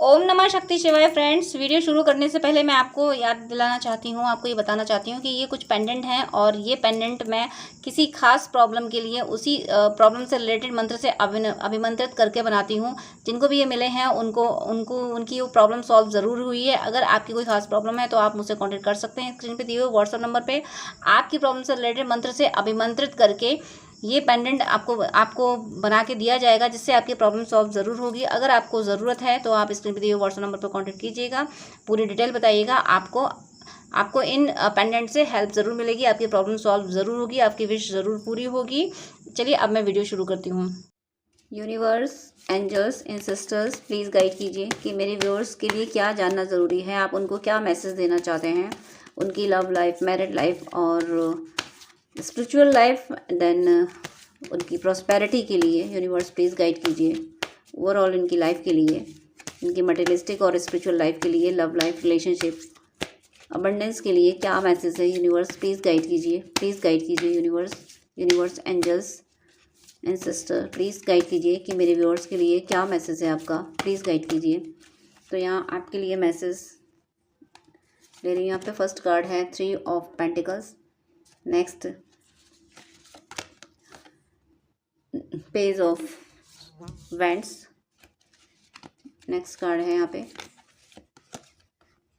ओम नमः शक्ति शिवाय फ्रेंड्स। वीडियो शुरू करने से पहले मैं आपको याद दिलाना चाहती हूँ, आपको ये बताना चाहती हूँ कि ये कुछ पेंडेंट हैं और ये पेंडेंट मैं किसी खास प्रॉब्लम के लिए उसी प्रॉब्लम से रिलेटेड मंत्र से अभिमंत्रित करके बनाती हूँ। जिनको भी ये मिले हैं उनको उनको उनकी वो प्रॉब्लम सॉल्व ज़रूर हुई है। अगर आपकी कोई खास प्रॉब्लम है तो आप मुझसे कॉन्टेक्ट कर सकते हैं। स्क्रीन पर दिए हुए व्हाट्सअप नंबर पर आपकी प्रॉब्लम से रिलेटेड मंत्र से अभिमंत्रित करके ये पेंडेंट आपको आपको बना के दिया जाएगा, जिससे आपकी प्रॉब्लम सॉल्व ज़रूर होगी। अगर आपको ज़रूरत है तो आप स्क्रीन पर दिए हुए व्हाट्सएप नंबर पर कांटेक्ट कीजिएगा, पूरी डिटेल बताइएगा। आपको आपको इन पेंडेंट से हेल्प ज़रूर मिलेगी, आपकी प्रॉब्लम सॉल्व ज़रूर होगी, आपकी विश ज़रूर पूरी होगी। चलिए अब मैं वीडियो शुरू करती हूँ। Universe, angels and sisters, please guide कीजिए कि मेरे व्यूअर्स के लिए क्या जानना ज़रूरी है, आप उनको क्या मैसेज देना चाहते हैं, उनकी लव लाइफ, मैरिड लाइफ और स्पिरिचुअल लाइफ, देन उनकी प्रॉस्पेरिटी के लिए। यूनिवर्स प्लीज़ गाइड कीजिए ओवरऑल इनकी लाइफ के लिए, इनकी मटेरियलिस्टिक और स्पिरिचुअल लाइफ के लिए, लव लाइफ, रिलेशनशिप, अबंडेंस के लिए क्या मैसेज है। यूनिवर्स प्लीज़ गाइड कीजिए, प्लीज़ गाइड कीजिए। Universe, angels and sister, please guide कीजिए कि मेरे व्यूअर्स के लिए क्या मैसेज है आपका, प्लीज़ गाइड कीजिए। तो यहाँ आपके लिए मैसेज ले रही हूँ। यहाँ पे फर्स्ट कार्ड है 3 of pentacles, next page of vents, next card है यहाँ पे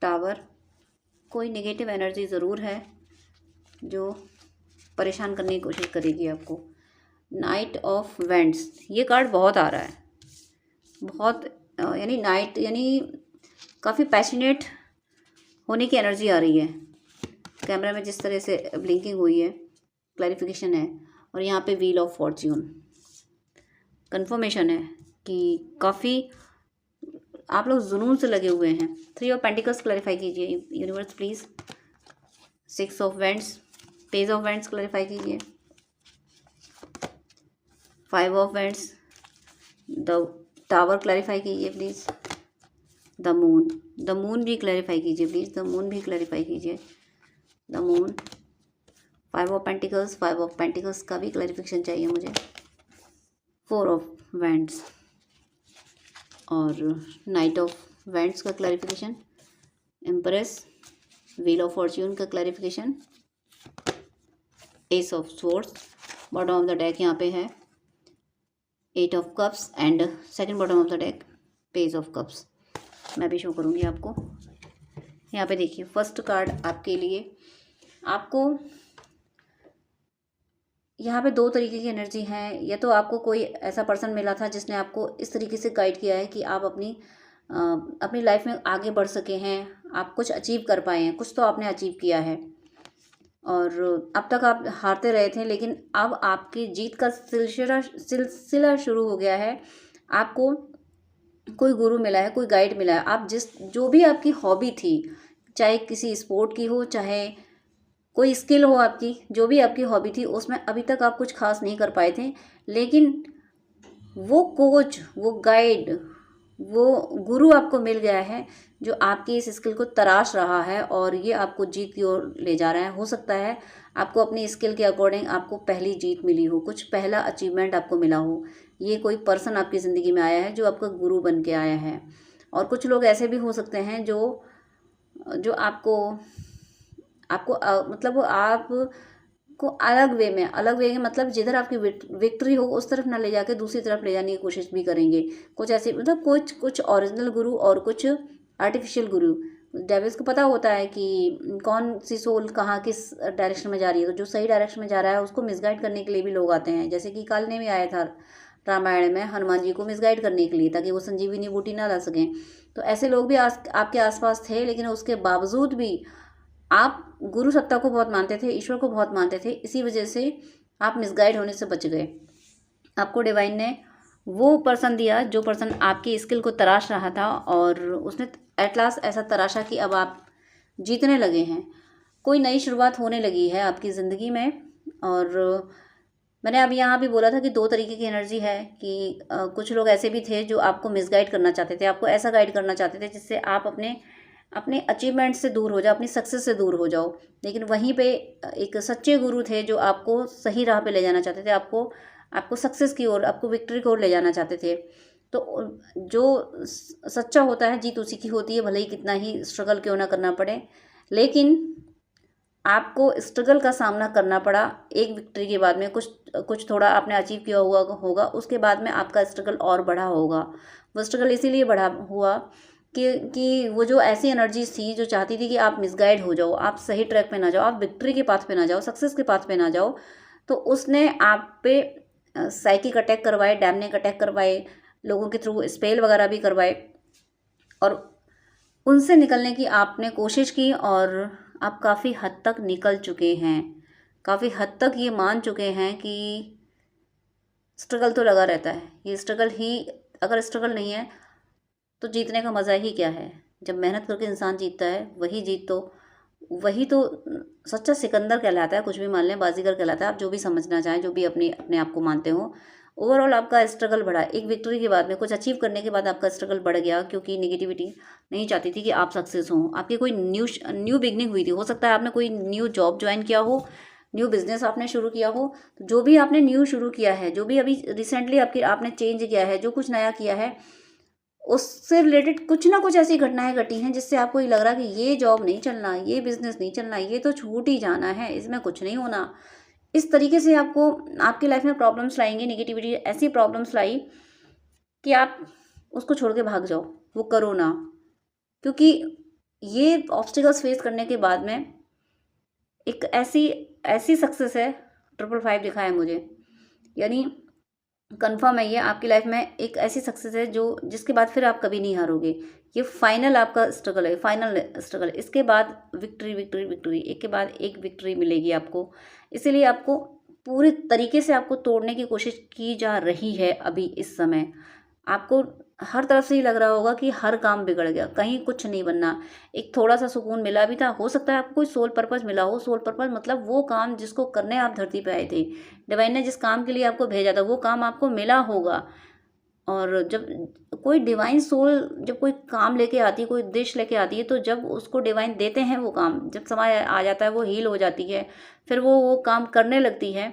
टावर। कोई नेगेटिव एनर्जी ज़रूर है जो परेशान करने की कोशिश करेगी आपको। नाइट ऑफ वेंट्स, ये कार्ड बहुत आ रहा है, बहुत यानी नाइट यानी काफ़ी पैशनेट होने की एनर्जी आ रही है। कैमरा में जिस तरह से ब्लिंकिंग हुई है, क्लैरिफिकेशन है। और यहाँ पे व्हील ऑफ फॉर्च्यून, कंफर्मेशन है कि काफ़ी आप लोग जुनून से लगे हुए हैं। 3 ऑफ पेंटिकल्स क्लैरिफाई कीजिए universe please. 6 of wands, page of wands clarify कीजिए। 5 of wands, the tower clarify कीजिए प्लीज़। द मून भी क्लैरिफाई कीजिए प्लीज़, द मून भी क्लैरिफाई कीजिए। द मून, 5 ऑफ पेंटिकल्स का भी क्लैरिफिकेशन चाहिए मुझे। 4 ऑफ वेंट्स और नाइट ऑफ वेंट्स का clarification. Empress, wheel of fortune का clarification. Ace of swords, bottom of the deck यहाँ पे है 8 of cups and second bottom of the deck page of cups. मैं भी शो करूँगी आपको। यहाँ पे देखिए फर्स्ट कार्ड आपके लिए, आपको यहाँ पे 2 तरीके की एनर्जी है। या तो आपको कोई ऐसा पर्सन मिला था जिसने आपको इस तरीके से गाइड किया है कि आप अपनी लाइफ में आगे बढ़ सके हैं, आप कुछ अचीव कर पाए हैं, कुछ तो आपने अचीव किया है। और अब तक आप हारते रहे थे, लेकिन अब आपकी जीत का सिलसिला शुरू हो गया है। आपको कोई गुरु मिला है, कोई गाइड मिला है। आप जो भी आपकी हॉबी थी, चाहे किसी स्पोर्ट की हो, चाहे कोई स्किल हो आपकी, जो भी आपकी हॉबी थी उसमें अभी तक आप कुछ खास नहीं कर पाए थे, लेकिन वो कोच, वो गाइड, वो गुरु आपको मिल गया है जो आपकी इस स्किल को तराश रहा है और ये आपको जीत की ओर ले जा रहा है। हो सकता है आपको अपनी स्किल के अकॉर्डिंग आपको पहली जीत मिली हो, कुछ पहला अचीवमेंट आपको मिला हो। ये कोई पर्सन आपकी ज़िंदगी में आया है जो आपका गुरु बन के आया है। और कुछ लोग ऐसे भी हो सकते हैं जो जो आपको आपको मतलब वो आपको अलग वे में मतलब जिधर आपकी विक्ट्री हो उस तरफ ना ले जाके दूसरी तरफ ले जाने की कोशिश भी करेंगे। कुछ ऐसे मतलब कुछ ओरिजिनल गुरु और कुछ आर्टिफिशियल गुरु। डेविल्स को पता होता है कि कौन सी सोल कहाँ किस डायरेक्शन में जा रही है, तो जो सही डायरेक्शन में जा रहा है उसको मिसगाइड करने के लिए भी लोग आते हैं। जैसे कि काल ने भी आया था रामायण में हनुमान जी को मिसगाइड करने के लिए, ताकि वो संजीवनी बूटी ना ला सकें। तो ऐसे लोग भी आपके आसपास थे, लेकिन उसके बावजूद भी आप गुरु सत्ता को बहुत मानते थे, ईश्वर को बहुत मानते थे, इसी वजह से आप मिसगाइड होने से बच गए। आपको डिवाइन ने वो पर्सन दिया जो पर्सन आपकी स्किल को तराश रहा था, और उसने एट लास्ट ऐसा तराशा कि अब आप जीतने लगे हैं। कोई नई शुरुआत होने लगी है आपकी ज़िंदगी में। और मैंने अभी यहाँ भी बोला था कि 2 तरीके की एनर्जी है कि कुछ लोग ऐसे भी थे जो आपको मिसगाइड करना चाहते थे, आपको ऐसा गाइड करना चाहते थे जिससे आप अपने अपने अचीवमेंट से दूर हो जाओ, अपनी सक्सेस से दूर हो जाओ। लेकिन वहीं पे एक सच्चे गुरु थे जो आपको सही राह पे ले जाना चाहते थे, आपको सक्सेस की ओर, आपको विक्ट्री की ओर ले जाना चाहते थे। तो जो सच्चा होता है जीत उसी की होती है, भले ही कितना ही स्ट्रगल क्यों ना करना पड़े। लेकिन आपको स्ट्रगल का सामना करना पड़ा एक विक्ट्री के बाद में, कुछ कुछ थोड़ा आपने अचीव किया हुआ होगा, उसके बाद में आपका स्ट्रगल और बढ़ा होगा। वो स्ट्रगल इसीलिए बढ़ा हुआ कि वो जो ऐसी एनर्जीज थी जो चाहती थी कि आप मिसगाइड हो जाओ, आप सही ट्रैक पे ना जाओ, आप विक्ट्री के पाथ पे ना जाओ, सक्सेस के पाथ पे ना जाओ, तो उसने आप पे साइकिक अटैक करवाए, डैमनिक अटैक करवाए, लोगों के थ्रू स्पेल वगैरह भी करवाए, और उनसे निकलने की आपने कोशिश की और आप काफ़ी हद तक निकल चुके हैं। काफ़ी हद तक ये मान चुके हैं कि स्ट्रगल तो लगा रहता है। ये स्ट्रगल ही, अगर स्ट्रगल नहीं है तो जीतने का मज़ा ही क्या है। जब मेहनत करके इंसान जीतता है वही तो सच्चा सिकंदर कहलाता है। कुछ भी मान लें, बाजीगर कहलाता है, आप जो भी समझना चाहें, जो भी अपने अपने आप को मानते हो। ओवरऑल आपका स्ट्रगल बढ़ा, एक विक्ट्री के बाद में, कुछ अचीव करने के बाद आपका स्ट्रगल बढ़ गया, क्योंकि निगेटिविटी नहीं चाहती थी कि आप सक्सेस हों। आपकी कोई न्यू बिगनिंग हुई थी, हो सकता है आपने कोई न्यू जॉब ज्वाइन किया हो, न्यू बिजनेस आपने शुरू किया हो। तो जो भी आपने न्यू शुरू किया है, जो भी अभी रिसेंटली आपने चेंज किया है, जो कुछ नया किया है, उससे रिलेटेड कुछ ना कुछ ऐसी घटनाएं घटी हैं जिससे आपको ये लग रहा है कि ये जॉब नहीं चलना, ये बिजनेस नहीं चलना, ये तो छूट ही जाना है, इसमें कुछ नहीं होना। इस तरीके से आपको आपकी लाइफ में प्रॉब्लम्स लाएंगे, निगेटिविटी ऐसी प्रॉब्लम्स लाई कि आप उसको छोड़ के भाग जाओ, वो करो ना। क्योंकि ये ऑब्स्टिकल्स फेस करने के बाद में एक ऐसी ऐसी सक्सेस है, 555 दिखा है मुझे, यानी कंफर्म है ये आपकी लाइफ में एक ऐसी सक्सेस है जो जिसके बाद फिर आप कभी नहीं हारोगे। ये फाइनल आपका स्ट्रगल है, फाइनल स्ट्रगल। इसके बाद विक्ट्री विक्ट्री विक्ट्री, एक के बाद एक विक्ट्री मिलेगी आपको। इसीलिए आपको पूरे तरीके से आपको तोड़ने की कोशिश की जा रही है अभी इस समय। आपको हर तरफ से ही लग रहा होगा कि हर काम बिगड़ गया, कहीं कुछ नहीं बनना। एक थोड़ा सा सुकून मिला भी था, हो सकता है आपको कोई सोल पर्पस मिला हो। सोल पर्पस मतलब वो काम जिसको करने आप धरती पे आए थे, डिवाइन ने जिस काम के लिए आपको भेजा था, वो काम आपको मिला होगा। और जब कोई डिवाइन सोल जब कोई काम लेके आती है, कोई उद्देश्य लेके आती है, तो जब उसको डिवाइन देते हैं वो काम, जब समय आ जाता है, वो हील हो जाती है, फिर वो काम करने लगती है,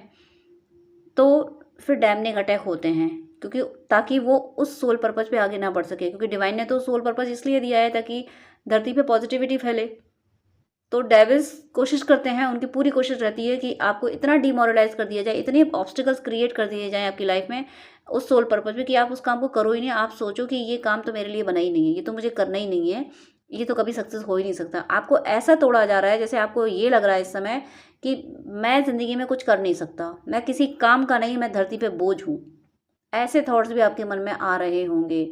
तो फिर डैमनिक अटैक होते हैं। क्योंकि ताकि वो उस सोल पर्पस पे आगे ना बढ़ सके, क्योंकि डिवाइन ने तो सोल पर्पस इसलिए दिया है ताकि धरती पे पॉजिटिविटी फैले। तो डेविल्स कोशिश करते हैं, उनकी पूरी कोशिश रहती है कि आपको इतना डिमोरलाइज कर दिया जाए, इतने ऑब्स्टिकल्स क्रिएट कर दिए जाएँ आपकी लाइफ में उस सोल पर्पस में कि आप उस काम को करो ही नहीं। आप सोचो कि ये काम तो मेरे लिए बना ही नहीं है, ये तो मुझे करना ही नहीं है, ये तो कभी सक्सेस हो ही नहीं सकता। आपको ऐसा तोड़ा जा रहा है जैसे आपको ये लग रहा है इस समय कि मैं ज़िंदगी में कुछ कर नहीं सकता, मैं किसी काम का नहीं, मैं धरती पे बोझ हूँ। ऐसे थॉट्स भी आपके मन में आ रहे होंगे,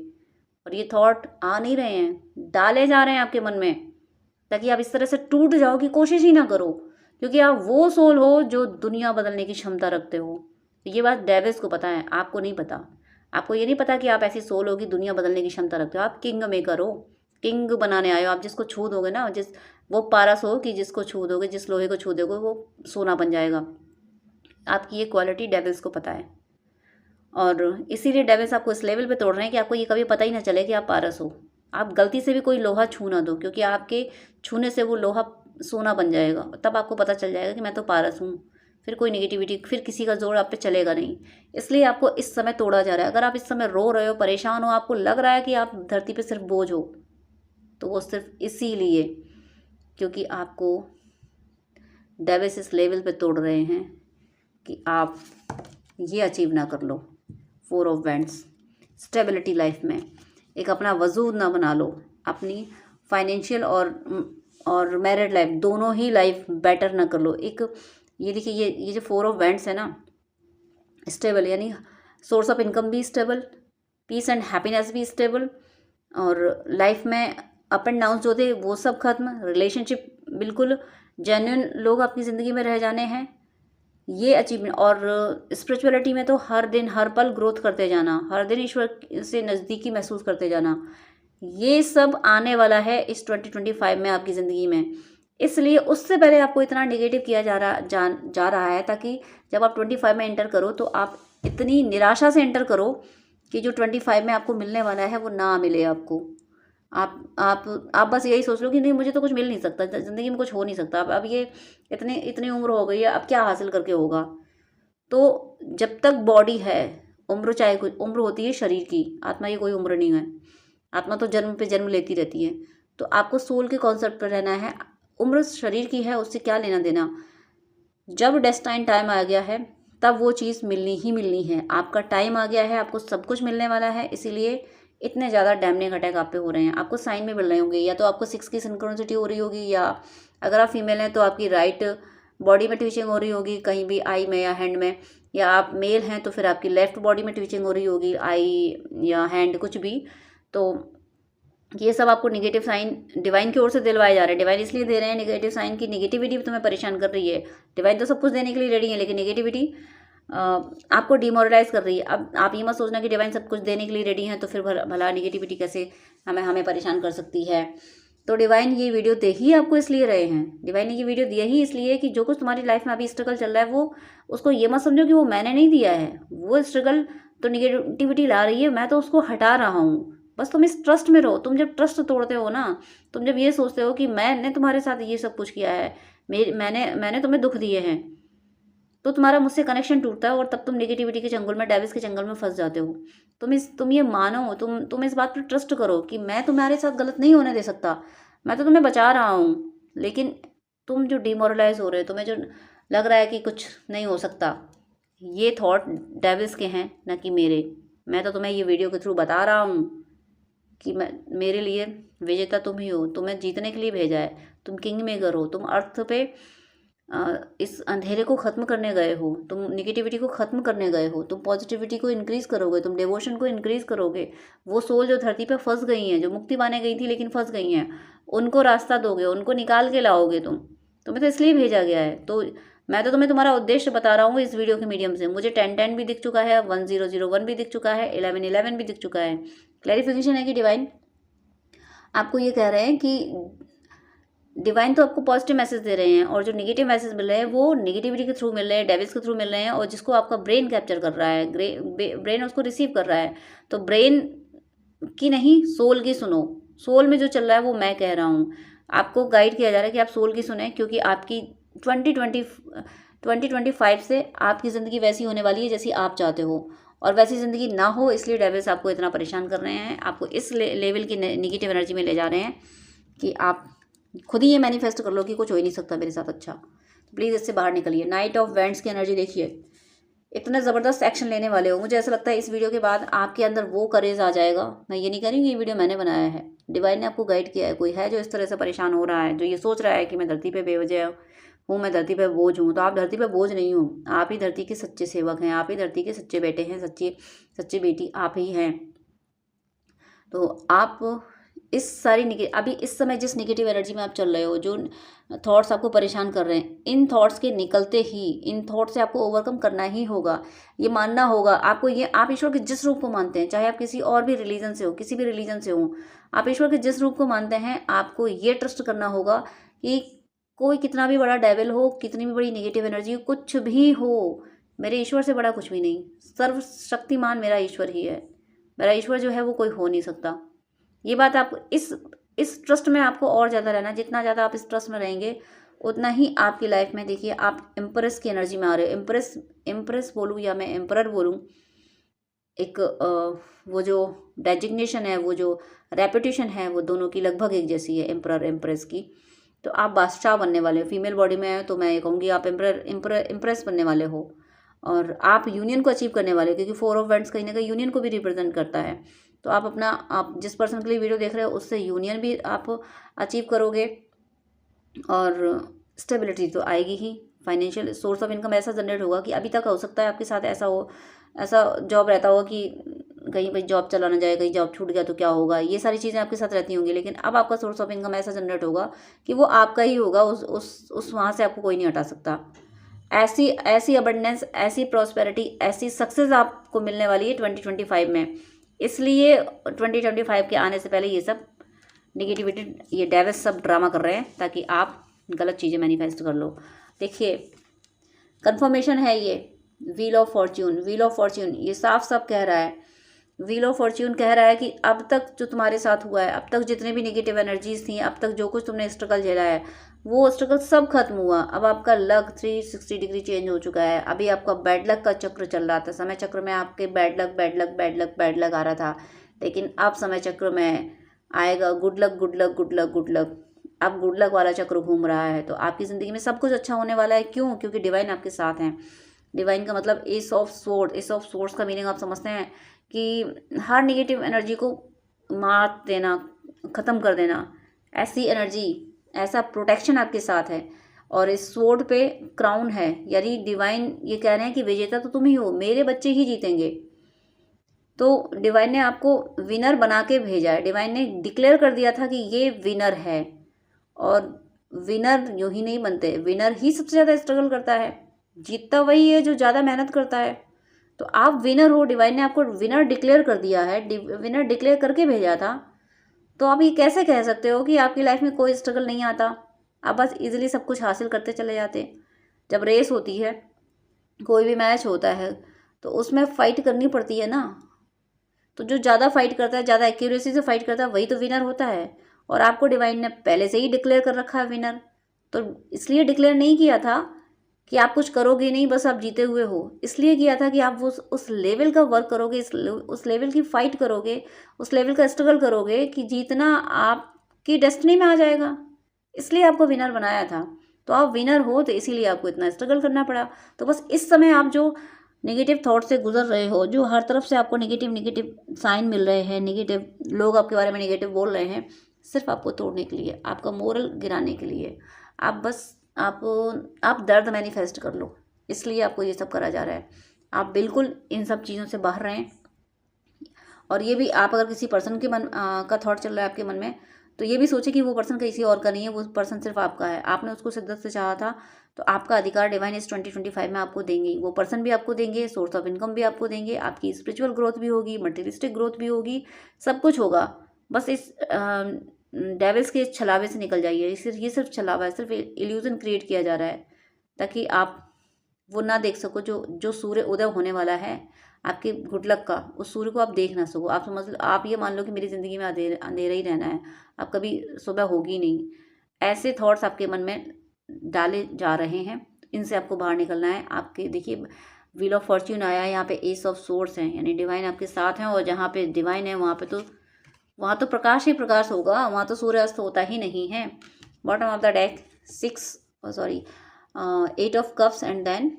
और ये थॉट आ नहीं रहे हैं, डाले जा रहे हैं आपके मन में, ताकि आप इस तरह से टूट जाओ कि कोशिश ही ना करो। क्योंकि आप वो सोल हो जो दुनिया बदलने की क्षमता रखते हो। ये बात डेविल्स को पता है, आपको नहीं पता। आपको ये नहीं पता कि आप ऐसी सोल हो कि दुनिया बदलने की क्षमता रखते हो। आप किंग मेकर हो, किंग बनाने आए हो। आप जिसको छू दोगे ना, वो पारस हो कि जिसको छू दोगे, जिस लोहे को छू दोगे वो सोना बन जाएगा। आपकी ये क्वालिटी डेविल्स को पता है, और इसीलिए डेविल्स आपको इस लेवल पे तोड़ रहे हैं कि आपको ये कभी पता ही ना चले कि आप पारस हो। आप गलती से भी कोई लोहा छू ना दो, क्योंकि आपके छूने से वो लोहा सोना बन जाएगा। तब आपको पता चल जाएगा कि मैं तो पारस हूँ। फिर कोई नेगेटिविटी, फिर किसी का जोर आप पे चलेगा नहीं। इसलिए आपको इस समय तोड़ा जा रहा है। अगर आप इस समय रो रहे हो, परेशान हो, आपको लग रहा है कि आप धरती पे सिर्फ बोझ हो, तो वो सिर्फ इसीलिए क्योंकि आपको डेविल्स इस लेवल पे तोड़ रहे हैं कि आप ये अचीव ना कर लो। 4 ऑफ वैंड्स, स्टेबिलिटी लाइफ में एक अपना वजूद ना बना लो, अपनी फाइनेंशियल और मैरिड लाइफ दोनों ही लाइफ बेटर ना कर लो। एक ये देखिए, ये जो 4 ऑफ वैंड्स है ना, स्टेबल यानी सोर्स ऑफ इनकम भी स्टेबल, पीस एंड हैप्पीनेस भी स्टेबल, और लाइफ में अप एंड डाउन जो थे वो सब खत्म, रिलेशनशिप बिल्कुल जेन्युइन लोग आपकी ज़िंदगी में रह जाने हैं, ये अचीवमेंट। और स्पिरिचुअलिटी में तो हर दिन हर पल ग्रोथ करते जाना, हर दिन ईश्वर से नज़दीकी महसूस करते जाना, ये सब आने वाला है इस 2025 में आपकी ज़िंदगी में। इसलिए उससे पहले आपको इतना निगेटिव किया जा रहा है, ताकि जब आप 25 में एंटर करो तो आप इतनी निराशा से एंटर करो कि जो 25 में आपको मिलने वाला है वो ना मिले आपको। आप बस यही सोच लो कि नहीं, मुझे तो कुछ मिल नहीं सकता, ज़िंदगी में कुछ हो नहीं सकता, अब ये इतनी उम्र हो गई है, अब क्या हासिल करके होगा। तो जब तक बॉडी है उम्र चाहे कोई उम्र होती है शरीर की, आत्मा की कोई उम्र नहीं है। आत्मा तो जन्म पे जन्म लेती रहती है। तो आपको सोल के कॉन्सेप्ट पर रहना है। उम्र शरीर की है, उससे क्या लेना देना। जब डेस्टाइन टाइम आ गया है तब वो चीज़ मिलनी ही मिलनी है। आपका टाइम आ गया है, आपको सब कुछ मिलने वाला है, इसीलिए इतने ज़्यादा डैमनिंग अटैक आप पे हो रहे हैं। आपको साइन में मिल रहे होंगे, या तो आपको 6 की सिंक्रोनिसिटी हो रही होगी, या अगर आप फीमेल हैं तो आपकी राइट बॉडी में ट्विचिंग हो रही होगी, कहीं भी आई में या हैंड में, या आप मेल हैं तो फिर आपकी लेफ्ट बॉडी में ट्विचिंग हो रही होगी, आई या हैंड कुछ भी। तो ये सब आपको नेगेटिव साइन डिवाइन की ओर से दिलवाए जा रहे हैं। डिवाइन इसलिए दे रहे हैं नेगेटिव साइन की, नेगेटिविटी भी तुम्हें परेशान कर रही है। डिवाइन तो सब कुछ देने के लिए रेडी है, लेकिन नेगेटिविटी आपको डिमोरलाइज कर रही है। अब आप ये मत सोचना कि डिवाइन सब कुछ देने के लिए रेडी है तो फिर भला नेगेटिविटी कैसे हमें परेशान कर सकती है। तो डिवाइन ये वीडियो दे ही आपको इसलिए रहे हैं। डिवाइन ने ये वीडियो दिया ही इसलिए कि जो कुछ तुम्हारी लाइफ में अभी स्ट्रगल चल रहा है, वो उसको ये मत समझो कि वो मैंने नहीं दिया है। वो स्ट्रगल तो निगेटिविटी ला रही है, मैं तो उसको हटा रहा हूँ। बस तुम इस ट्रस्ट में रहो। तुम जब ट्रस्ट तोड़ते हो ना, तुम जब ये सोचते हो कि मैंने तुम्हारे साथ ये सब कुछ किया है, मैंने तुम्हें दुख दिए हैं, तो तुम्हारा मुझसे कनेक्शन टूटता है और तब तुम नेगेटिविटी के जंगल में, डेविल्स के जंगल में फंस जाते हो। तुम ये मानो, तुम इस बात पर ट्रस्ट करो कि मैं तुम्हारे साथ गलत नहीं होने दे सकता। मैं तो तुम्हें बचा रहा हूँ, लेकिन तुम जो डिमोरलाइज हो रहे हो, तुम्हें जो लग रहा है कि कुछ नहीं हो सकता, ये थॉट डेविल्स के हैं, ना कि मेरे। मैं तो तुम्हें ये वीडियो के थ्रू बता रहा हूँ कि मेरे लिए विजेता तुम ही हो। तुम्हें जीतने के लिए भेजा है। तुम किंग मेकर हो। तुम अर्थ पे इस अंधेरे को ख़त्म करने गए हो। तुम निगेटिविटी को ख़त्म करने गए हो। तुम पॉजिटिविटी को इंक्रीज़ करोगे। तुम डिवोशन को इंक्रीज़ करोगे। वो सोल जो धरती पे फंस गई हैं, जो मुक्ति पाने गई थी लेकिन फंस गई हैं, उनको रास्ता दोगे, उनको निकाल के लाओगे। तुम्हें तो इसलिए भेजा गया है। तो मैं तो तुम्हें तुम्हारा उद्देश्य बता रहा हूँ इस वीडियो के मीडियम से। मुझे 10-10 भी दिख चुका है, 1001 भी दिख चुका है, 11-11 भी दिख चुका है। क्लैरिफिकेशन है कि डिवाइन आपको ये कह रहे हैं कि डिवाइन तो आपको पॉजिटिव मैसेज दे रहे हैं, और जो नेगेटिव मैसेज मिल रहे हैं वो नेगेटिविटी के थ्रू मिल रहे हैं, डेविल्स के थ्रू मिल रहे हैं, और जिसको आपका ब्रेन कैप्चर कर रहा है, ब्रेन उसको रिसीव कर रहा है। तो ब्रेन की नहीं, सोल की सुनो। सोल में जो चल रहा है वो मैं कह रहा हूँ। आपको गाइड किया जा रहा है कि आप सोल की सुने, क्योंकि आपकी 2025 से आपकी ज़िंदगी वैसी होने वाली है जैसी आप चाहते हो, और वैसी ज़िंदगी ना हो, इसलिए डेविल्स आपको इतना परेशान कर रहे हैं। आपको इस लेवल की नेगेटिव एनर्जी में ले जा रहे हैं कि आप खुद ही ये मैनिफेस्ट कर लो कि कुछ हो ही नहीं सकता मेरे साथ अच्छा। तो प्लीज़ इससे बाहर निकलिए। नाइट ऑफ वेंट्स की एनर्जी देखिए, इतना ज़बरदस्त एक्शन लेने वाले हो। मुझे ऐसा लगता है इस वीडियो के बाद आपके अंदर वो करेज आ जाएगा। मैं ये नहीं कह रही हूँ कि ये वीडियो मैंने बनाया है, डिवाइन ने आपको गाइड किया है। कोई है जो इस तरह से परेशान हो रहा है, जो ये सोच रहा है कि मैं धरती पे बेवजह हूँ, मैं धरती पे बोझ हूँ, तो आप धरती पे बोझ नहीं हो। आप ही धरती के सच्चे सेवक हैं, आप ही धरती के सच्चे बेटे हैं, सच्ची बेटी आप ही हैं। तो आप इस सारी अभी इस समय जिस नेगेटिव एनर्जी में आप चल रहे हो, जो थॉट्स आपको परेशान कर रहे हैं, इन थॉट्स के निकलते ही, इन थॉट से आपको ओवरकम करना ही होगा। ये मानना होगा आपको। ये आप ईश्वर के जिस रूप को मानते हैं, चाहे आप किसी और भी रिलीजन से हो, किसी भी रिलीजन से हो, आप ईश्वर के जिस रूप को मानते हैं, आपको ये ट्रस्ट करना होगा कि कोई कितना भी बड़ा डेविल हो, कितनी भी बड़ी नेगेटिव एनर्जी हो, कुछ भी हो, मेरे ईश्वर से बड़ा कुछ भी नहीं। सर्वशक्तिमान मेरा ईश्वर ही है। मेरा ईश्वर जो है वो कोई हो नहीं सकता। ये बात आप इस ट्रस्ट में आपको और ज़्यादा रहना। जितना ज़्यादा आप इस ट्रस्ट में रहेंगे, उतना ही आपकी लाइफ में, देखिए आप एम्प्रेस की एनर्जी में आ रहे हो। एम्प्रेस बोलूँ या मैं एम्परर बोलूँ, एक वो जो डेजिग्नेशन है, वो जो रेपुटेशन है, वो दोनों की लगभग एक जैसी है, एम्परर एम्प्रेस की। तो आप बादशाह बनने वाले हो। फीमेल बॉडी में है तो मैं ये कहूँगी आप एम्प्रेस बनने वाले हो, और आप यूनियन को अचीव करने वाले हो, क्योंकि 4 ऑफ वेंट्स कहीं ना कहीं यूनियन को भी रिप्रेजेंट करता है। तो आप जिस पर्सन के लिए वीडियो देख रहे हो, उससे यूनियन भी आप अचीव करोगे, और स्टेबिलिटी तो आएगी ही। फाइनेंशियल सोर्स ऑफ इनकम ऐसा जनरेट होगा कि अभी तक हो सकता है आपके साथ ऐसा जॉब रहता होगा कि कहीं भाई जॉब चला ना जाए, कहीं जॉब छूट गया तो क्या होगा, ये सारी चीज़ें आपके साथ रहती होंगी। लेकिन अब आपका सोर्स ऑफ इनकम ऐसा जनरेट होगा कि वो आपका ही होगा। उस वहाँ से आपको कोई नहीं हटा सकता। ऐसी अबंडेंस, ऐसी प्रॉस्पेरिटी, ऐसी सक्सेस आपको मिलने वाली है 2025 में। इसलिए 2025 के आने से पहले ये सब नेगेटिविटी, ये डेविल्स सब ड्रामा कर रहे हैं ताकि आप गलत चीज़ें मैनिफेस्ट कर लो। देखिए कंफर्मेशन है ये व्हील ऑफ फॉर्च्यून। ये साफ साफ कह रहा है व्हील ऑफ फॉर्च्यून कह रहा है कि अब तक जो तुम्हारे साथ हुआ है, अब तक जितने भी नेगेटिव एनर्जीज थी, अब तक जो कुछ तुमने स्ट्रगल झेला है, वो स्ट्रगल सब खत्म हुआ। अब आपका लक 360 डिग्री चेंज हो चुका है। अभी आपका बैड लक का चक्र चल रहा था, समय चक्र में आपके bad luck bad luck bad luck bad luck आ रहा था, लेकिन अब समय चक्र में आएगा good luck good luck good luck good luck. अब गुड लक वाला चक्र घूम रहा है, तो आपकी ज़िंदगी में सब कुछ अच्छा होने वाला है। क्यों? क्योंकि डिवाइन आपके साथ हैं। डिवाइन का मतलब S of sword. S of swords का मीनिंग आप समझते हैं कि हर नेगेटिव एनर्जी को मार देना, ख़त्म कर देना, ऐसी एनर्जी, ऐसा प्रोटेक्शन आपके साथ है। और इस स्वॉर्ड पे क्राउन है, यानी डिवाइन ये कह रहे हैं कि विजेता तो तुम ही हो, मेरे बच्चे ही जीतेंगे। तो डिवाइन ने आपको विनर बना के भेजा है। डिवाइन ने डिक्लेयर कर दिया था कि ये विनर है, और विनर यूं ही नहीं बनते, विनर ही सबसे ज़्यादा स्ट्रगल करता है। जीतता वही है जो ज़्यादा मेहनत करता है। तो आप विनर हो, डिवाइन ने आपको विनर डिक्लेयर कर दिया है, विनर डिक्लेयर करके भेजा था। तो आप ये कैसे कह सकते हो कि आपकी लाइफ में कोई स्ट्रगल नहीं आता? आप बस इजीली सब कुछ हासिल करते चले जाते। जब रेस होती है, कोई भी मैच होता है, तो उसमें फाइट करनी पड़ती है ना। तो जो ज़्यादा फाइट करता है, ज़्यादा एक्यूरेसी से फाइट करता है, वही तो विनर होता है। और आपको डिवाइन ने पहले से ही डिक्लेयर कर रखा है विनर। तो इसलिए डिक्लेयर नहीं किया था कि आप कुछ करोगे नहीं, बस आप जीते हुए हो। इसलिए किया था कि आप वो उस लेवल का वर्क करोगे, उस लेवल की फाइट करोगे, उस लेवल का स्ट्रगल करोगे कि जीतना आपकी डेस्टिनी में आ जाएगा। इसलिए आपको विनर बनाया था। तो आप विनर हो, तो इसीलिए आपको इतना स्ट्रगल करना पड़ा। तो बस इस समय आप जो नेगेटिव थॉट से गुजर रहे हो, जो हर तरफ से आपको नेगेटिव नेगेटिव साइन मिल रहे हैं, नेगेटिव लोग आपके बारे में नेगेटिव बोल रहे हैं, सिर्फ आपको तोड़ने के लिए, आपका मोरल गिराने के लिए। आप बस आप दर्द मैनिफेस्ट कर लो, इसलिए आपको ये सब करा जा रहा है। आप बिल्कुल इन सब चीज़ों से बाहर रहें। और ये भी, आप अगर किसी पर्सन के मन का थॉट चल रहा है आपके मन में, तो ये भी सोचे कि वो पर्सन किसी और का नहीं है, वो पर्सन सिर्फ आपका है। आपने उसको शिद्दत से चाहा था, तो आपका अधिकार डिवाइन इस 2025 में आपको देंगे। वो पर्सन भी आपको देंगे, सोर्स ऑफ इनकम भी आपको देंगे, आपकी स्पिरिचुअल ग्रोथ भी होगी, मटेरियलिस्टिक ग्रोथ भी होगी, सब कुछ होगा। बस इस डेविल्स के छलावे से निकल जाइए। ये सिर्फ छलावा है, सिर्फ इल्यूजन क्रिएट किया जा रहा है, ताकि आप वो ना देख सको जो जो सूर्य उदय होने वाला है आपके गुड लक का, उस सूर्य को आप देख ना सको। आप समझ लो, आप ये मान लो कि मेरी ज़िंदगी में अंधेरा ही रहना है, अब कभी सुबह होगी नहीं। ऐसे थॉट्स आपके मन में डाले जा रहे हैं, इनसे आपको बाहर निकलना है। आपके देखिए, व्हील ऑफ फॉर्च्यून आया है, यहाँ पे एस ऑफ सोर्स हैं, यानी डिवाइन आपके साथ हैं। और जहाँ पे डिवाइन है, वहाँ तो प्रकाश ही प्रकाश होगा, वहाँ तो सूर्य अस्त होता ही नहीं है। Bottom of the deck 8 of cups and then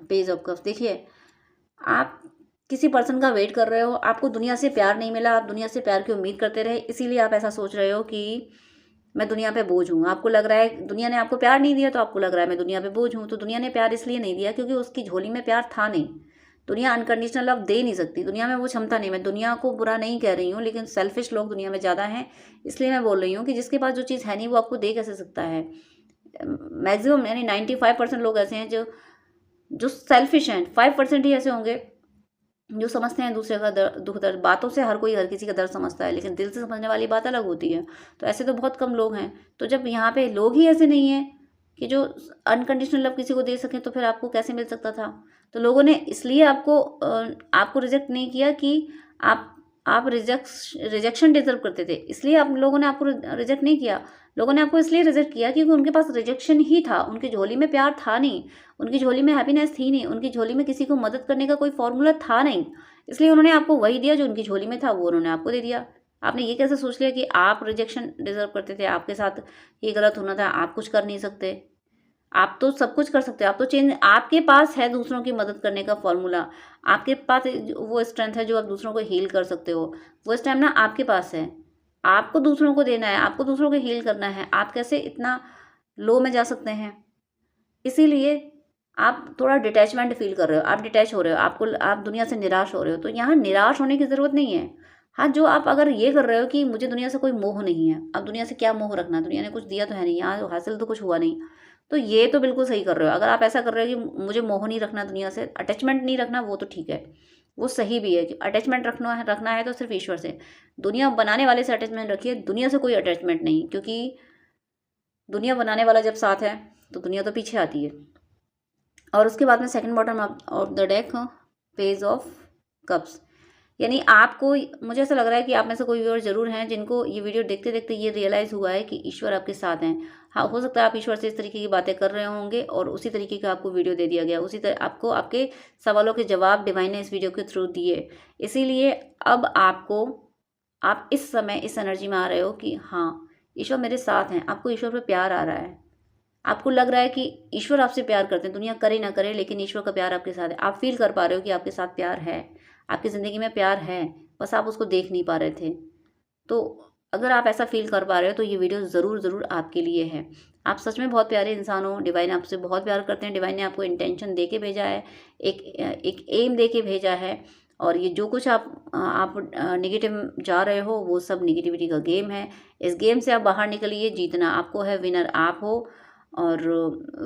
page of cups. देखिए, आप किसी पर्सन का वेट कर रहे हो, आपको दुनिया से प्यार नहीं मिला, आप दुनिया से प्यार की उम्मीद करते रहे, इसीलिए आप ऐसा सोच रहे हो कि मैं दुनिया पे बोझ हूँ। आपको लग रहा है दुनिया ने आपको प्यार नहीं दिया, तो आपको लग रहा है मैं दुनिया पे बोझ हूँ। तो दुनिया ने प्यार इसलिए नहीं दिया क्योंकि उसकी झोली में प्यार था नहीं। दुनिया अनकंडीशनल लव दे नहीं सकती, दुनिया में वो क्षमता नहीं। मैं दुनिया को बुरा नहीं कह रही हूँ, लेकिन सेल्फिश लोग दुनिया में ज़्यादा हैं, इसलिए मैं बोल रही हूँ कि जिसके पास जो चीज़ है नहीं, वो आपको दे कैसे सकता है। मैक्सिमम यानी 95% लोग ऐसे हैं जो सेल्फिश हैं। 5% ही ऐसे होंगे जो समझते हैं दूसरे का दुख दर्द। बातों से हर कोई हर किसी का दर्द समझता है, लेकिन दिल से समझने वाली बात अलग होती है। तो ऐसे तो बहुत कम लोग हैं। तो जब यहाँ पे लोग ही ऐसे नहीं हैं कि जो अनकंडीशनल लव किसी को दे सकें, तो फिर आपको कैसे मिल सकता था? तो लोगों ने इसलिए आपको रिजेक्ट नहीं किया कि आप रिजेक्शन डिजर्व करते थे, इसलिए आप लोगों ने आपको रिजेक्ट नहीं किया। लोगों ने आपको इसलिए रिजेक्ट किया क्योंकि उनके पास रिजेक्शन ही था, उनकी झोली में प्यार था नहीं, उनकी झोली में हैप्पीनेस थी नहीं, उनकी झोली में किसी को मदद करने का कोई फॉर्मूला था नहीं। इसलिए उन्होंने आपको वही दिया जो उनकी झोली में था, वो उन्होंने आपको दे दिया। आपने ये कैसे सोच लिया कि आप रिजेक्शन डिजर्व करते थे, आपके साथ ये गलत होना था, आप कुछ कर नहीं सकते? आप तो सब कुछ कर सकते हो। आप तो चेंज, आपके पास है दूसरों की मदद करने का फॉर्मूला, आपके पास वो स्ट्रेंथ है जो आप दूसरों को हील कर सकते हो, वो स्टैमिना आपके पास है। आपको दूसरों को देना है, आपको दूसरों को हील करना है। आप कैसे इतना लो में जा सकते हैं? इसीलिए आप थोड़ा डिटैचमेंट फील कर रहे हो, आप डिटैच हो रहे हो, आप दुनिया से निराश हो रहे हो। तो यहाँ निराश होने की ज़रूरत नहीं है। हाँ, जो आप अगर ये कर रहे हो कि मुझे दुनिया से कोई मोह नहीं है, अब दुनिया से क्या मोह रखना, दुनिया ने कुछ दिया तो है नहीं, यहाँ हासिल तो कुछ हुआ नहीं, तो ये तो बिल्कुल सही कर रहे हो। अगर आप ऐसा कर रहे हो कि मुझे मोह नहीं रखना दुनिया से, अटैचमेंट नहीं रखना, वो तो ठीक है, वो सही भी है कि अटैचमेंट रखना है तो सिर्फ ईश्वर से, दुनिया बनाने वाले से अटैचमेंट रखिए, दुनिया से कोई अटैचमेंट नहीं। क्योंकि दुनिया बनाने वाला जब साथ है तो दुनिया तो पीछे आती है। और उसके बाद में second bottom of the deck, page of cups. यानी आपको, मुझे ऐसा लग रहा है कि आप में से कोई व्यूअर ज़रूर हैं जिनको ये वीडियो देखते देखते ये रियलाइज़ हुआ है कि ईश्वर आपके साथ हैं। हाँ, हो सकता है आप ईश्वर से इस तरीके की बातें कर रहे होंगे और उसी तरीके का आपको वीडियो दे दिया गया, उसी तरह आपको आपके सवालों के जवाब डिवाइन ने इस वीडियो के थ्रू दिए। इसीलिए अब आपको, आप इस समय इस एनर्जी में आ रहे हो कि हाँ, ईश्वर मेरे साथ हैं। आपको ईश्वर पे प्यार आ रहा है। आपको लग रहा है कि ईश्वर आपसे प्यार करते हैं, दुनिया करे ना करे, लेकिन ईश्वर का प्यार आपके साथ है। आप फील कर पा रहे हो कि आपके साथ प्यार है, आपकी ज़िंदगी में प्यार है, बस आप उसको देख नहीं पा रहे थे। तो अगर आप ऐसा फील कर पा रहे हो तो ये वीडियो ज़रूर ज़रूर आपके लिए है। आप सच में बहुत प्यारे इंसान हो, डिवाइन आपसे बहुत प्यार करते हैं, डिवाइन ने आपको इंटेंशन दे के भेजा है, एक एम दे के भेजा है। और ये जो कुछ आप नेगेटिव जा रहे हो, वो सब नेगेटिविटी का गेम है। इस गेम से आप बाहर निकलिए, जीतना आपको है, विनर आप हो। और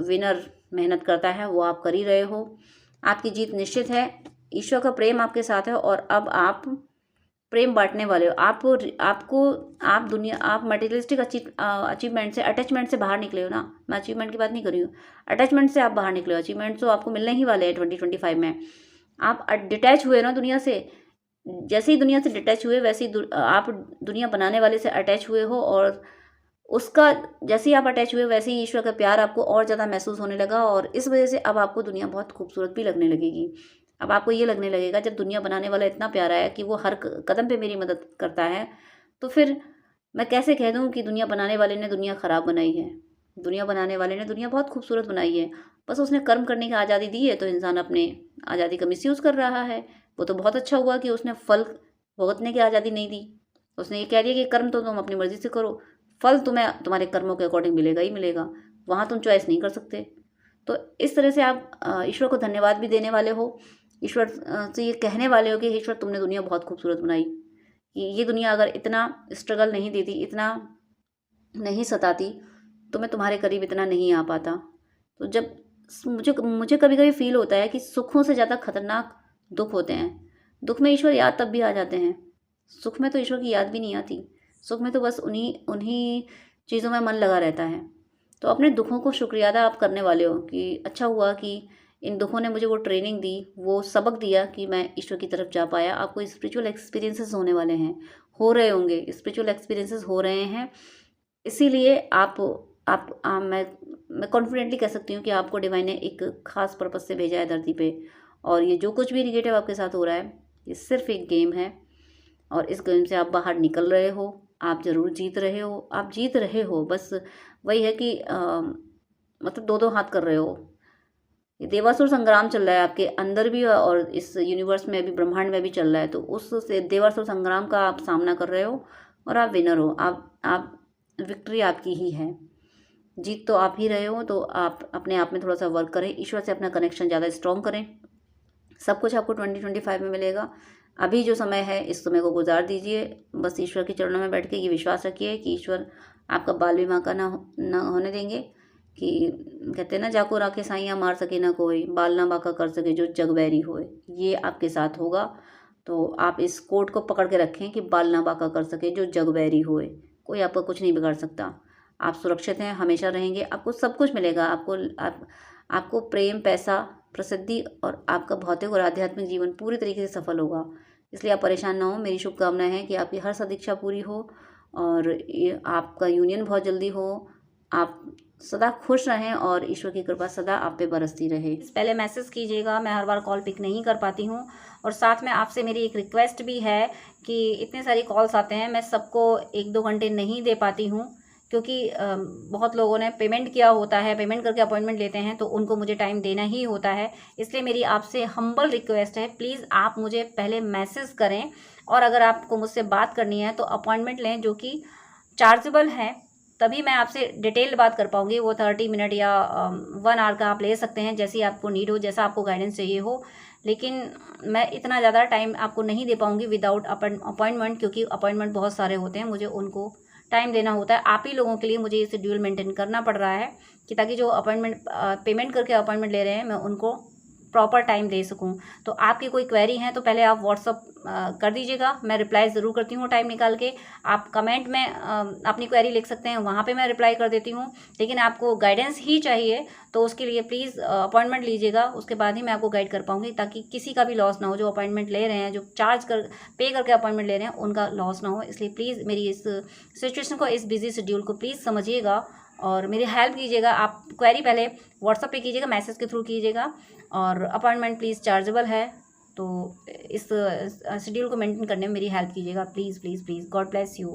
विनर मेहनत करता है, वो आप कर ही रहे हो। आपकी जीत निश्चित है, ईश्वर का प्रेम आपके साथ है और अब आप प्रेम बांटने वाले हो। आप मटेरियलिस्टिक अचीवमेंट से, अटैचमेंट से बाहर निकले हो ना। मैं अचीवमेंट की बात नहीं कर रही हूँ, अटैचमेंट से आप बाहर निकले हो। अचीवमेंट तो आपको मिलने ही वाले हैं 2025 में। आप डिटैच हुए ना दुनिया से। जैसे ही दुनिया से डिटैच हुए, वैसे ही आप दुनिया बनाने वाले से अटैच हुए हो। और उसका, जैसे ही आप अटैच हुए, वैसे ही ईश्वर का प्यार आपको और ज़्यादा महसूस होने लगा। और इस वजह से अब आपको दुनिया बहुत खूबसूरत भी लगने लगेगी। अब आपको ये लगने लगेगा, जब दुनिया बनाने वाला इतना प्यारा है कि वो हर कदम पे मेरी मदद करता है, तो फिर मैं कैसे कह दूँ कि दुनिया बनाने वाले ने दुनिया ख़राब बनाई है। दुनिया बनाने वाले ने दुनिया बहुत खूबसूरत बनाई है, बस उसने कर्म करने की आज़ादी दी है, तो इंसान अपने आज़ादी का मिसयूज़ कर रहा है। वो तो बहुत अच्छा हुआ कि उसने फल भुगतने की आज़ादी नहीं दी। उसने ये कह दिया कि कर्म तो तुम अपनी मर्ज़ी से करो, फल तुम्हें तुम्हारे कर्मों के अकॉर्डिंग मिलेगा ही मिलेगा, वहाँ तुम चॉइस नहीं कर सकते। तो इस तरह से आप ईश्वर को धन्यवाद भी देने वाले हो। ईश्वर से ये कहने वाले हो कि ईश्वर, तुमने दुनिया बहुत खूबसूरत बनाई। ये दुनिया अगर इतना स्ट्रगल नहीं देती, इतना नहीं सताती, तो मैं तुम्हारे करीब इतना नहीं आ पाता। तो जब मुझे मुझे कभी कभी फील होता है कि सुखों से ज़्यादा खतरनाक दुख होते हैं। दुख में ईश्वर याद तब भी आ जाते हैं, सुख में तो ईश्वर की याद भी नहीं आती। सुख में तो बस उन्हीं उन्हीं चीज़ों में मन लगा रहता है। तो अपने दुखों को शुक्रिया अदा आप करने वाले हो कि अच्छा हुआ कि इन दुखों ने मुझे वो ट्रेनिंग दी, वो सबक दिया कि मैं ईश्वर की तरफ जा पाया। आपको स्पिरिचुअल एक्सपीरियंसेस होने वाले हैं, हो रहे होंगे, स्पिरिचुअल एक्सपीरियंसेस हो रहे हैं। इसीलिए मैं कॉन्फिडेंटली कह सकती हूँ कि आपको डिवाइन ने एक खास पर्पज से भेजा है धरती पे। और ये जो कुछ भी निगेटिव आपके साथ हो रहा है, ये सिर्फ एक गेम है और इस गेम से आप बाहर निकल रहे हो। आप ज़रूर जीत रहे हो, आप जीत रहे हो। बस वही है कि मतलब दो दो हाथ कर रहे हो। ये देवासुर संग्राम चल रहा है आपके अंदर भी और इस यूनिवर्स में भी, ब्रह्मांड में भी चल रहा है। तो उस से देवासुर संग्राम का आप सामना कर रहे हो और आप विनर हो। आप विक्ट्री आपकी ही है, जीत तो आप ही रहे हो। तो आप अपने आप में थोड़ा सा वर्क करें, ईश्वर से अपना कनेक्शन ज़्यादा स्ट्रॉन्ग करें। सब कुछ आपको 2025 में मिलेगा। अभी जो समय है, इस समय को गुजार दीजिए। बस ईश्वर के चरणों में बैठ के ये विश्वास रखिए कि ईश्वर आपका बाल विवाह का ना होने देंगे। कि कहते हैं ना, जाको राखे साइयाँ मार सके ना कोई, बाल ना बाका कर सके जो जग बैरी होए। ये आपके साथ होगा। तो आप इस कोट को पकड़ के रखें कि बाल ना बाका कर सके जो जग बैरी होए। कोई आपका कुछ नहीं बिगाड़ सकता। आप सुरक्षित हैं, हमेशा रहेंगे, आपको सब कुछ मिलेगा। आपको प्रेम, पैसा, प्रसिद्धि और आपका भौतिक और आध्यात्मिक जीवन पूरी तरीके से सफल होगा। इसलिए आप परेशान ना हो। मेरी शुभकामनाएं हैं कि आपकी हर सदिच्छा पूरी हो और ये आपका यूनियन बहुत जल्दी हो। आप सदा खुश रहें और ईश्वर की कृपा सदा आप पे बरसती रहे। पहले मैसेज कीजिएगा, मैं हर बार कॉल पिक नहीं कर पाती हूँ। और साथ में आपसे मेरी एक रिक्वेस्ट भी है कि इतने सारी कॉल्स आते हैं, मैं सबको 1-2 घंटे नहीं दे पाती हूँ, क्योंकि बहुत लोगों ने पेमेंट किया होता है, पेमेंट करके अपॉइंटमेंट लेते हैं, तो उनको मुझे टाइम देना ही होता है। इसलिए मेरी आपसे हम्बल रिक्वेस्ट है, प्लीज़ आप मुझे पहले मैसेज करें। और अगर आपको मुझसे बात करनी है तो अपॉइंटमेंट लें, जो कि चार्जेबल है, तभी मैं आपसे डिटेल बात कर पाऊँगी। वो 30 मिनट या 1 आवर का आप ले सकते हैं, जैसी आपको नीड हो, जैसा आपको गाइडेंस चाहिए हो। लेकिन मैं इतना ज़्यादा टाइम आपको नहीं दे पाऊँगी विदाउट अपॉइंटमेंट, क्योंकि अपॉइंटमेंट बहुत सारे होते हैं, मुझे उनको टाइम देना होता है। आप ही लोगों के लिए मुझे ये शेड्यूल मेंटेन करना पड़ रहा है कि ताकि जो अपॉइंटमेंट पेमेंट करके अपॉइंटमेंट ले रहे हैं, मैं उनको प्रॉपर टाइम दे सकूं। तो आपकी कोई क्वेरी है तो पहले आप व्हाट्सअप कर दीजिएगा, मैं रिप्लाई ज़रूर करती हूँ टाइम निकाल के। आप कमेंट में अपनी क्वेरी लिख सकते हैं, वहाँ पे मैं रिप्लाई कर देती हूँ। लेकिन आपको गाइडेंस ही चाहिए तो उसके लिए प्लीज़ अपॉइंटमेंट लीजिएगा, उसके बाद ही मैं आपको गाइड कर पाऊँगी, ताकि किसी का भी लॉस ना हो। जो अपॉइंटमेंट ले रहे हैं, जो पे करके अपॉइंटमेंट ले रहे हैं, उनका लॉस ना हो। इसलिए प्लीज़ मेरी इस सिचुएशन को, इस बिजी शेड्यूल को प्लीज़ समझिएगा और मेरी हेल्प कीजिएगा। आप क्वेरी पहले व्हाट्सअप पे कीजिएगा, मैसेज के थ्रू कीजिएगा, और अपॉइंटमेंट प्लीज़ चार्जेबल है। तो इस शेड्यूल को मेंटेन करने में मेरी हेल्प कीजिएगा, please please please. God bless you.